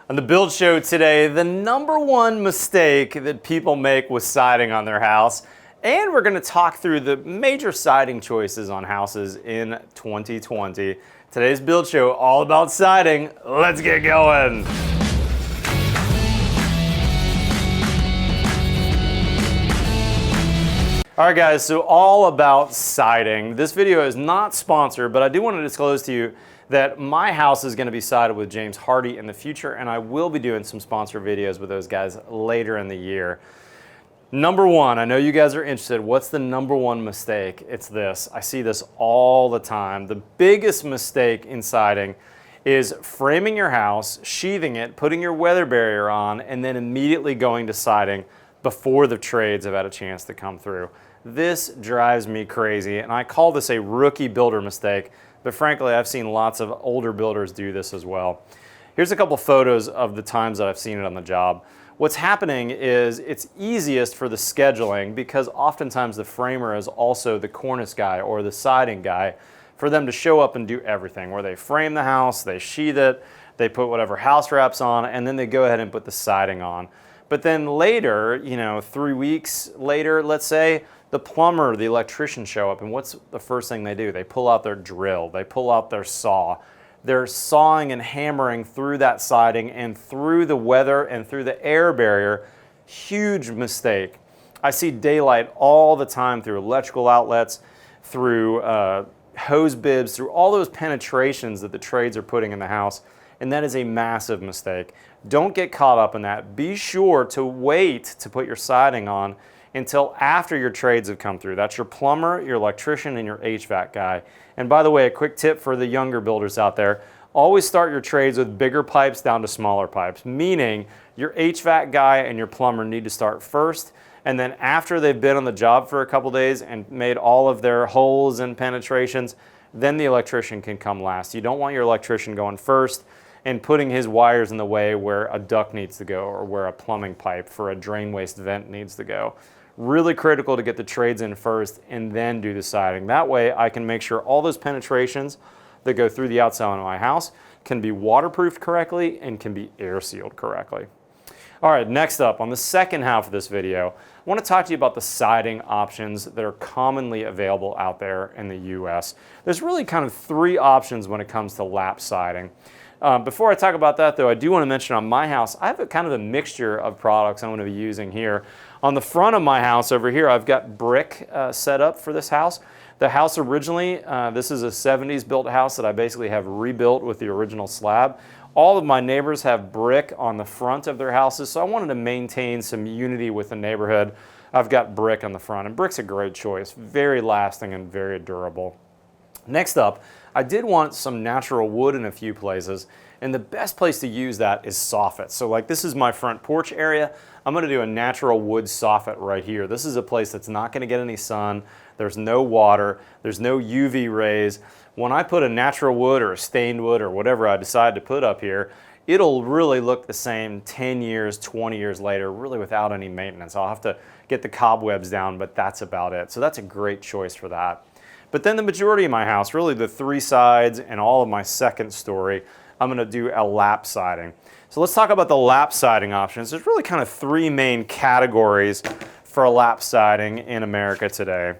On the Build Show today, the #1 mistake that people make with siding on their house, and we're going to talk through the major siding choices on houses in 2020. Today's Build Show, all about siding. Let's get going. All right guys, so all about siding. This video is not sponsored, but I do want to disclose to you that my house is going to be sided with James Hardy in the future, and I will be doing some sponsor videos with those guys later in the year. #1, I know you guys are interested. What's the #1 mistake? It's this. I see this all the time. The biggest mistake in siding is framing your house, sheathing it, putting your weather barrier on, and then immediately going to siding before the trades have had a chance to come through. This drives me crazy, and I call this a rookie builder mistake, but frankly, I've seen lots of older builders do this as well. Here's a couple photos of the times that I've seen it on the job. What's happening is it's easiest for the scheduling because oftentimes the framer is also the cornice guy or the siding guy for them to show up and do everything, where they frame the house, they sheathe it, they put whatever house wraps on, and then they go ahead and put the siding on. But then later, 3 weeks later, let's say, the plumber, the electrician show up, and what's the first thing they do? They pull out their drill, they pull out their saw. They're sawing and hammering through that siding and through the weather and through the air barrier. Huge mistake. I see daylight all the time through electrical outlets, through hose bibs, through all those penetrations that the trades are putting in the house, and that is a massive mistake. Don't get caught up in that. Be sure to wait to put your siding on until after your trades have come through. That's your plumber, your electrician, and your HVAC guy. And by the way, a quick tip for the younger builders out there, always start your trades with bigger pipes down to smaller pipes, meaning your HVAC guy and your plumber need to start first, and then after they've been on the job for a couple days and made all of their holes and penetrations, then the electrician can come last. You don't want your electrician going first and putting his wires in the way where a duct needs to go or where a plumbing pipe for a drain waste vent needs to go. Really critical to get the trades in first and then do the siding. That way I can make sure all those penetrations that go through the outside of my house can be waterproofed correctly and can be air sealed correctly. All right, next up on the second half of this video, I want to talk to you about the siding options that are commonly available out there in the US. There's really kind of 3 options when it comes to lap siding. Before I talk about that though, I do want to mention on my house, I have kind of a mixture of products I'm going to be using here. On the front of my house over here, I've got brick set up for this house. The house originally, this is a 70s built house that I basically have rebuilt with the original slab. All of my neighbors have brick on the front of their houses, so I wanted to maintain some unity with the neighborhood. I've got brick on the front, and brick's a great choice, very lasting and very durable. Next up, I did want some natural wood in a few places, and the best place to use that is soffit. So like this is my front porch area. I'm going to do a natural wood soffit right here. This is a place that's not going to get any sun. There's no water. There's no UV rays. When I put a natural wood or a stained wood or whatever I decide to put up here, it'll really look the same 10 years, 20 years later, really without any maintenance. I'll have to get the cobwebs down, but that's about it. So that's a great choice for that. But then the majority of my house, really the 3 sides and all of my second story, I'm going to do a lap siding. So let's talk about the lap siding options. There's really kind of 3 main categories for a lap siding in America today.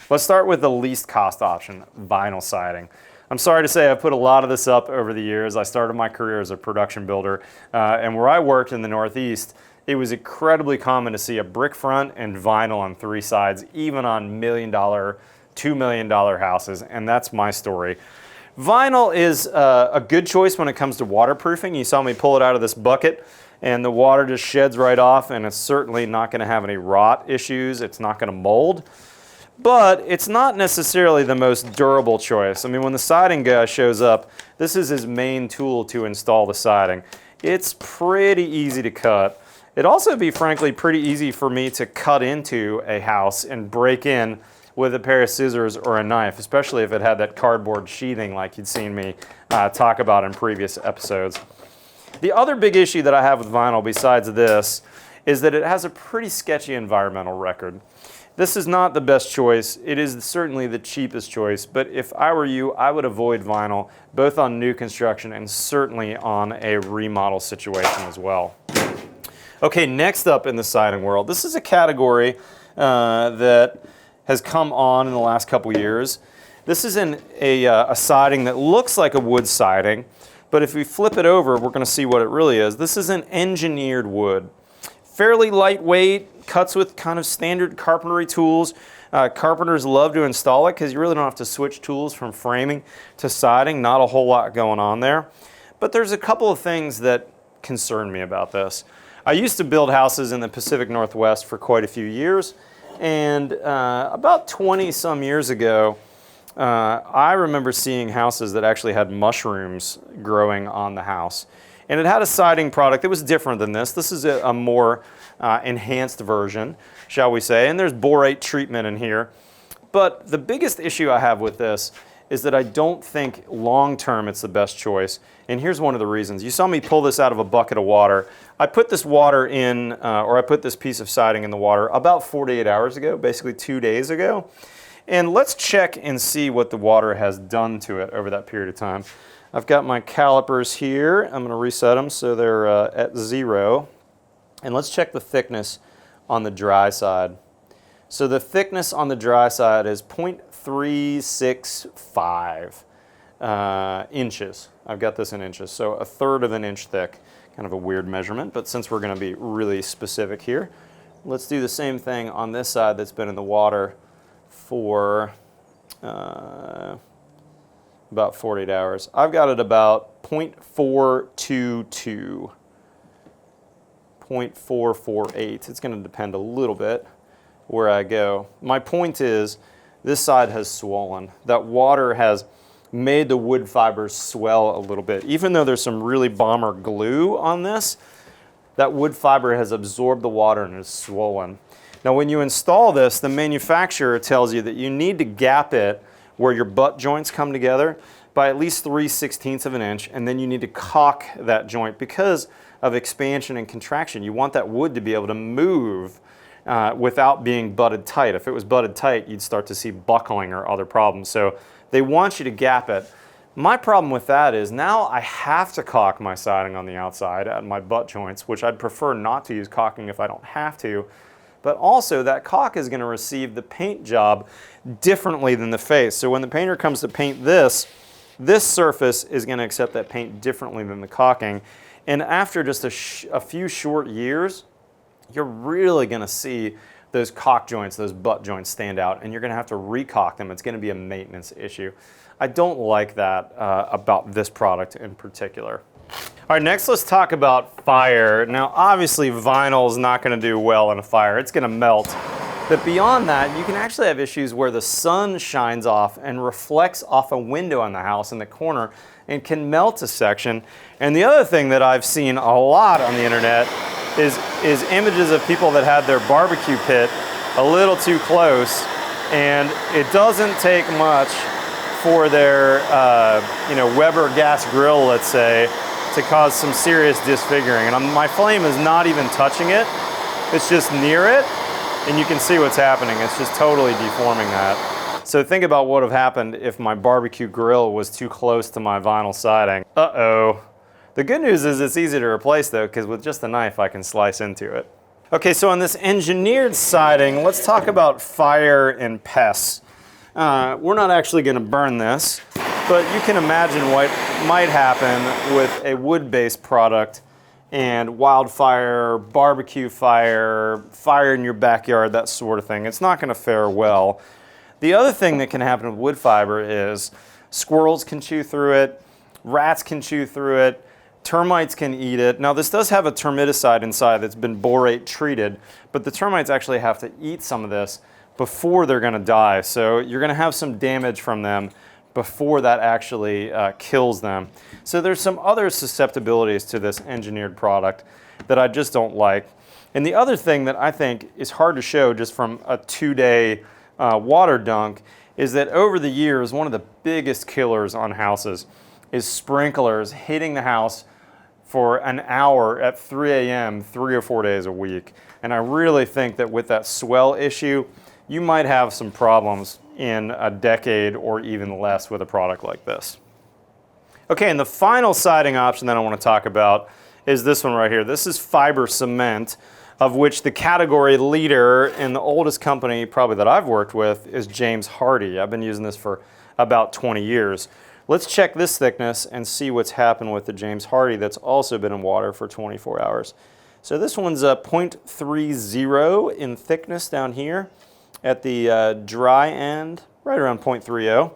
Let's start with the least cost option, vinyl siding. I'm sorry to say I've put a lot of this up over the years. I started my career as a production builder, and where I worked in the Northeast, it was incredibly common to see a brick front and vinyl on 3 sides, even on $1 million, $2 million houses, and that's my story. Vinyl is a good choice when it comes to waterproofing. You saw me pull it out of this bucket and the water just sheds right off, and it's certainly not going to have any rot issues. It's not going to mold, but it's not necessarily the most durable choice. I mean, when the siding guy shows up, this is his main tool to install the siding. It's pretty easy to cut. It'd also be, frankly, pretty easy for me to cut into a house and break in with a pair of scissors or a knife, especially if it had that cardboard sheathing like you'd seen me talk about in previous episodes. The other big issue that I have with vinyl besides this is that it has a pretty sketchy environmental record. This is not the best choice. It is certainly the cheapest choice, but if I were you, I would avoid vinyl, both on new construction and certainly on a remodel situation as well. Okay, next up in the siding world, this is a category that has come on in the last couple years. This is a siding that looks like a wood siding, but if we flip it over, we're going to see what it really is. This is an engineered wood. Fairly lightweight, cuts with kind of standard carpentry tools. Carpenters love to install it because you really don't have to switch tools from framing to siding. Not a whole lot going on there. But there's a couple of things that concern me about this. I used to build houses in the Pacific Northwest for quite a few years, and about 20 some years ago, I remember seeing houses that actually had mushrooms growing on the house. And it had a siding product that was different than this. This is a more enhanced version, shall we say, and there's borate treatment in here. But the biggest issue I have with this is that I don't think long-term it's the best choice. And here's one of the reasons. You saw me pull this out of a bucket of water. I put this water in, or I put this piece of siding in the water about 48 hours ago, basically 2 days ago. And let's check and see what the water has done to it over that period of time. I've got my calipers here. I'm going to reset them so they're at 0. And let's check the thickness on the dry side. So the thickness on the dry side is 0.365 inches. I've got this in inches, so 1/3 of an inch thick. Kind of a weird measurement, but since we're going to be really specific here, let's do the same thing on this side that's been in the water for about 48 hours. I've got it about 0.422, 0.448. It's going to depend a little bit where I go. My point is, this side has swollen. That water has made the wood fibers swell a little bit. Even though there's some really bomber glue on this, that wood fiber has absorbed the water and is swollen. Now when you install this, the manufacturer tells you that you need to gap it where your butt joints come together by at least 3/16 of an inch, and then you need to caulk that joint because of expansion and contraction. You want that wood to be able to move without being butted tight. If it was butted tight, you'd start to see buckling or other problems. So they want you to gap it. My problem with that is now I have to caulk my siding on the outside at my butt joints, which I'd prefer not to use caulking if I don't have to. But also that caulk is going to receive the paint job differently than the face. So when the painter comes to paint this surface is going to accept that paint differently than the caulking. And after just a few short years, you're really going to see those caulk joints, those butt joints stand out, and you're going to have to re-caulk them. It's going to be a maintenance issue. I don't like that about this product in particular. All right, next let's talk about fire. Now obviously vinyl is not going to do well in a fire. It's going to melt. But beyond that, you can actually have issues where the sun shines off and reflects off a window in the house in the corner and can melt a section. And the other thing that I've seen a lot on the internet is images of people that had their barbecue pit a little too close, and it doesn't take much for their Weber gas grill, let's say, to cause some serious disfiguring. And my flame is not even touching it, it's just near it, and you can see what's happening. It's just totally deforming that. So think about what would have happened if my barbecue grill was too close to my vinyl siding. Uh-oh. The good news is it's easy to replace though, because with just a knife I can slice into it. Okay, so on this engineered siding, let's talk about fire and pests. We're not actually going to burn this, but you can imagine what might happen with a wood-based product and wildfire, barbecue fire, fire in your backyard, that sort of thing. It's not going to fare well. The other thing that can happen with wood fiber is squirrels can chew through it, rats can chew through it, termites can eat it. Now this does have a termiticide inside that's been borate treated, but the termites actually have to eat some of this before they're going to die. So you're going to have some damage from them before that actually kills them. So there's some other susceptibilities to this engineered product that I just don't like. And the other thing that I think is hard to show just from a 2-day water dunk is that over the years, one of the biggest killers on houses is sprinklers hitting the house for an hour at 3 a.m. 3 or 4 days a week. And I really think that with that swell issue, you might have some problems in a decade or even less with a product like this. Okay, and the final siding option that I want to talk about is this one right here. This is fiber cement, of which the category leader and the oldest company probably that I've worked with is James Hardie. I've been using this for about 20 years. Let's check this thickness and see what's happened with the James Hardie that's also been in water for 24 hours. So this one's a 0.30 in thickness down here at the dry end, right around 0.30.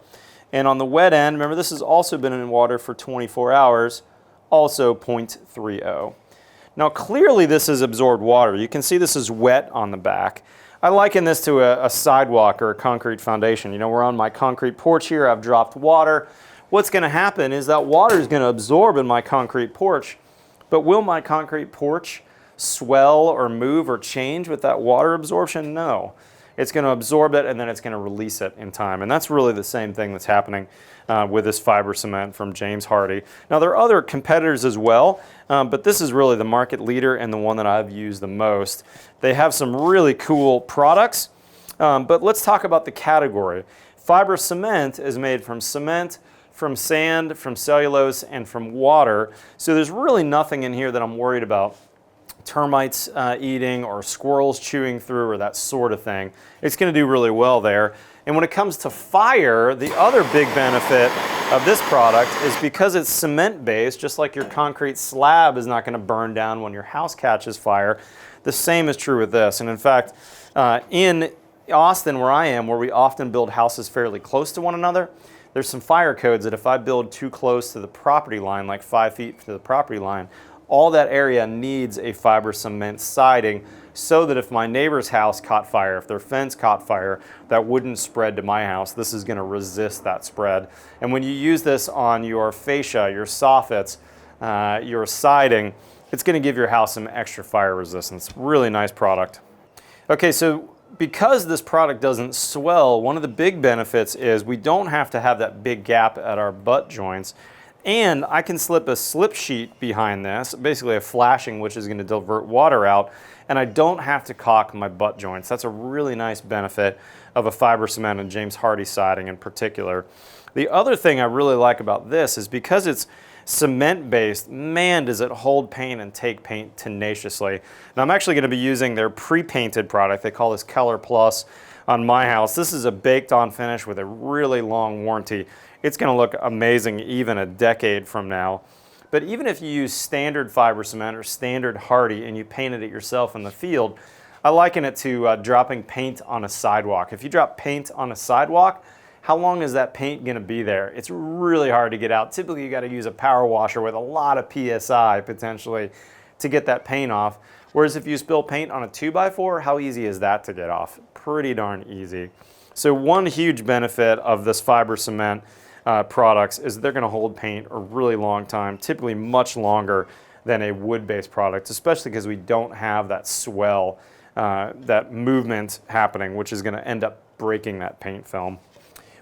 And on the wet end, remember this has also been in water for 24 hours, also 0.30. Now clearly this has absorbed water. You can see this is wet on the back. I liken this to a sidewalk or a concrete foundation. You know, we're on my concrete porch here, I've dropped water. What's going to happen is that water is going to absorb in my concrete porch, but will my concrete porch swell or move or change with that water absorption? No. It's going to absorb it and then it's going to release it in time. And that's really the same thing that's happening with this fiber cement from James Hardie. Now there are other competitors as well, but this is really the market leader and the one that I've used the most. They have some really cool products, but let's talk about the category. Fiber cement is made from cement, from sand, from cellulose, and from water. So there's really nothing in here that I'm worried about termites eating or squirrels chewing through or that sort of thing. It's going to do really well there. And when it comes to fire, the other big benefit of this product is because it's cement based, just like your concrete slab is not going to burn down when your house catches fire, the same is true with this. And in fact, in Austin where I am, where we often build houses fairly close to one another, there's some fire codes that if I build too close to the property line, like 5 feet to the property line, all that area needs a fiber cement siding so that if my neighbor's house caught fire, if their fence caught fire, that wouldn't spread to my house. This is going to resist that spread. And when you use this on your fascia, your soffits, your siding, it's going to give your house some extra fire resistance. Really nice product. Okay, so because this product doesn't swell, one of the big benefits is we don't have to have that big gap at our butt joints. And I can slip a slip sheet behind this, basically a flashing, which is going to divert water out, and I don't have to caulk my butt joints. That's a really nice benefit of a fiber cement and James Hardie siding in particular. The other thing I really like about this is because it's cement based, man, does it hold paint and take paint tenaciously. Now I'm actually going to be using their pre-painted product. They call this Color Plus on my house. This is a baked on finish with a really long warranty. It's going to look amazing even a decade from now. But even if you use standard fiber cement or standard Hardie and you painted it yourself in the field, I liken it to dropping paint on a sidewalk. If you drop paint on a sidewalk, how long is that paint going to be there? It's really hard to get out. Typically you got to use a power washer with a lot of PSI potentially to get that paint off. Whereas if you spill paint on a 2x4, how easy is that to get off? Pretty darn easy. So one huge benefit of this fiber cement products is they're going to hold paint a really long time, typically much longer than a wood-based product, especially because we don't have that swell, that movement happening, which is going to end up breaking that paint film.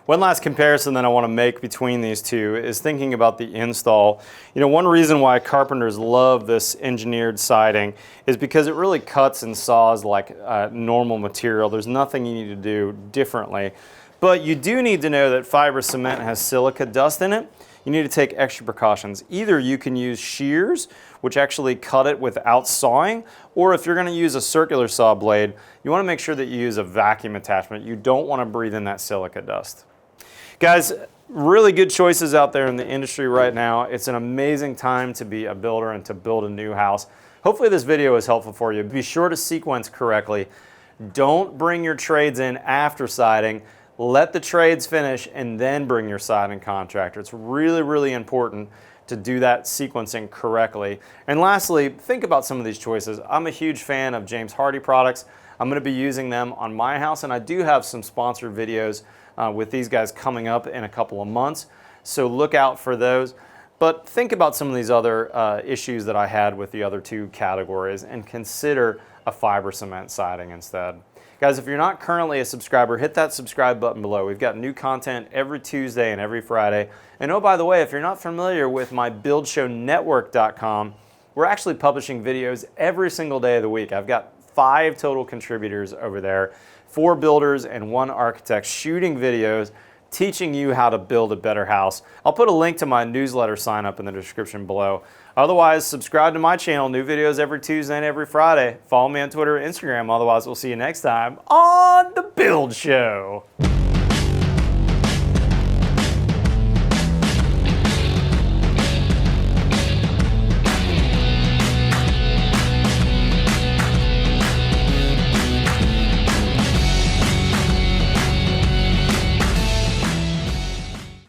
One last comparison that I want to make between these two is thinking about the install. You know, one reason why carpenters love this engineered siding is because it really cuts and saws like normal material. There's nothing you need to do differently. But you do need to know that fiber cement has silica dust in it. You need to take extra precautions. Either you can use shears, which actually cut it without sawing, or if you're going to use a circular saw blade, you want to make sure that you use a vacuum attachment. You don't want to breathe in that silica dust. Guys, really good choices out there in the industry right now. It's an amazing time to be a builder and to build a new house. Hopefully this video is helpful for you. Be sure to sequence correctly. Don't bring your trades in after siding. Let the trades finish and then bring your siding contractor. It's really, really important to do that sequencing correctly. And lastly, think about some of these choices. I'm a huge fan of James Hardie products. I'm going to be using them on my house, and I do have some sponsored videos with these guys coming up in a couple of months, so look out for those. But think about some of these other issues that I had with the other two categories and consider a fiber cement siding instead. Guys, if you're not currently a subscriber, hit that subscribe button below. We've got new content every Tuesday and every Friday. And oh, by the way, if you're not familiar with my BuildShowNetwork.com, we're actually publishing videos every single day of the week. I've got 5 total contributors over there, 4 builders and 1 architect shooting videos, teaching you how to build a better house. I'll put a link to my newsletter sign up in the description below. Otherwise, subscribe to my channel. New videos every Tuesday and every Friday. Follow me on Twitter and Instagram. Otherwise, we'll see you next time on The Build Show.